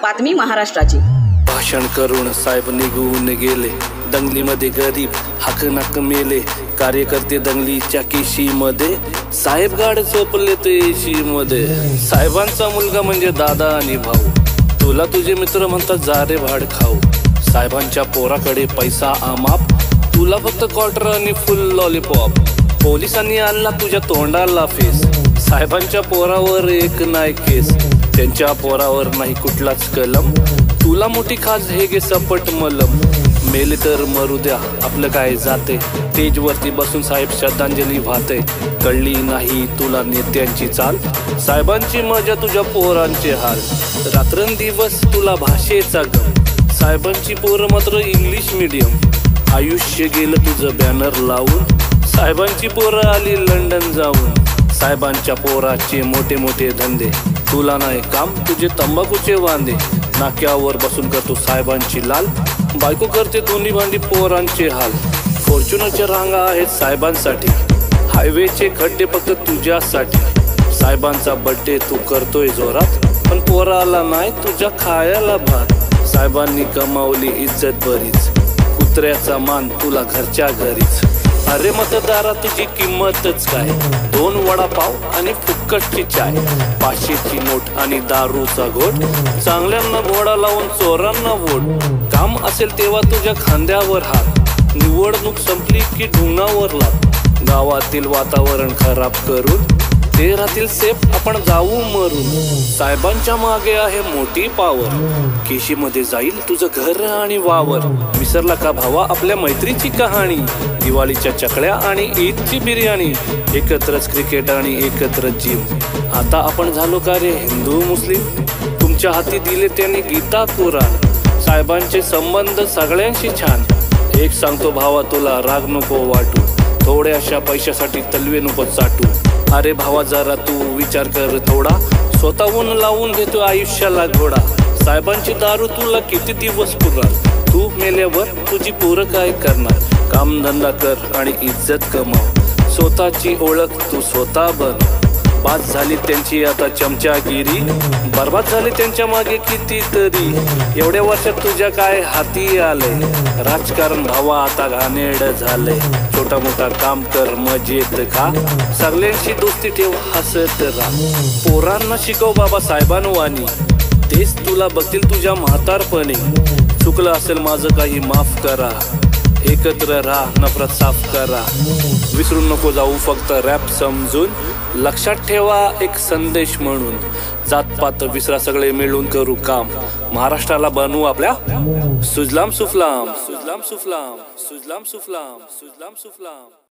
बातमी महाराष्ट्राची। भाषण करून साहेब निघून गेले, दंगलीमध्ये गरीब हाकनाक मेले, कार्यकर्ते दंगलीच्या केशीमध्ये, साहेब गाड झोपले ते एशी मध्ये। साहेबांचा मुलगा म्हणजे दादा आणि भाऊ, तुला तुझे मित्र म्हणतात जा रे भाड खाऊ। साहेबांच्या पोराकडे पैसा अमाप, तुला फक्त क्वार्टर आणि फुल लॉलीपॉप। पोलिसांनी आणला तुझ्या तोंडाला फेस, साहेबांच्या पोरावर एक नाही केस, त्यांच्या पोरावर नाही कुठलाच कलम, तुला मोठी खाज हे गे सपट मलम। मेले तर मरू द्या आपलं काय जाते, स्टेजवरती बसून साहेब श्रद्धांजली वाहते। कळली नाही तुला नेत्यांची चाल, साहेबांची मजा तुझ्या पोरांचे हाल। रात्रंदिवस तुला भाषेचा गम, साहेबांची पोरं मात्र इंग्लिश मीडियम। आयुष्य गेलं तुझं बॅनर लावून, साहेबांची पोरं आली लंडन जाऊन। साहेबांच्या पोराचे मोठे मोठे धंदे, तुला नाही काम तुझे तंबाखूचे वांदे। नाक्यावर बसून करतो साहेबांची लाल, बायको करते दोन्ही भांडी पोरांचे हाल। फॉर्च्युनरच्या रांगा आहेत साहेबांसाठी, हायवेचे खड्डे फक्त तुझ्यासाठी। साहेबांचा बर्थडे तू करतोय जोरात, पण पोराला नाही तुझ्या खायला भात। साहेबांनी कमावली इज्जत बरीच, कुत्र्याचा मान तुला घरच्या घरीच। अरे मतदारा तुझी किंमतच काय, 2 वडापाव आणि फुक्कटची चाय। 500ची नोट आणि दारूचा घोट, चांगल्यांना घोडा लावून चोरांना वोट। काम असेल तेव्हा तुझ्या खांद्यावर हात, निवडणूक संपली की ढुंगावर लात। गावातील वातावरण खराब करून ते राहतील सेफ, आपण जाऊ मरून। साहेबांच्या मागे आहे मोठी पावर, केशीमध्ये जाईल तुझं घर आणि वावर। विसरला का भावा आपल्या मैत्रीची कहाणी, दिवाळीच्या चकल्या आणि ईदची बिर्याणी। एकत्रच क्रिकेट आणि एकत्रच जिम, आता आपण झालो का रे हिंदू मुस्लिम। तुमच्या हाती दिले त्यांनी गीता कुराण, साहेबांचे संबंध सगळ्यांशी छान। एक सांगतो भावा तुला राग नको वाटू, थोड्याशा पैशासाठी तलवे नको चाटू। अरे भावा जरा तू विचार कर थोडा, स्वतःहून लावून घेतो आयुष्याला घोडा। साहेबांची दारू तुला किती दिवस पुरणार, तू मेल्यावर तुझी पोरं काय करणार। काम धंदा कर आणि इज्जत कमाव, स्वतःची ओळख तू स्वतः बन। बाद झाली त्यांची आता चमचागिरी, बर्बाद झाली त्यांच्या मागे कितीतरी। एवढ्या वर्षात तुझ्या काय हाती आलंय, राजकारण भावा आता घाणेरड झालंय। छोटा मोठा काम कर मजेत खा, सगळ्यांशी दोस्ती ठेव हसत राहा। पोरांना शिकव बाबा साहेबांवानी, तेच तुला बघतील तुझ्या म्हातारपणी। चुकलं असेल माझं काही माफ करा, एकत्र राहा नफरत साफ करा। विसरून नको जाऊ फक्त रॅप समजून, लक्षात ठेवा एक संदेश म्हणून। जातपात विसरा सगळे मिळून करू काम, महाराष्ट्राला बनवू आपल्या सुजलाम सुफलाम। सुजलाम सुफलाम, सुजलाम सुफलाम, सुजलाम सुफलाम।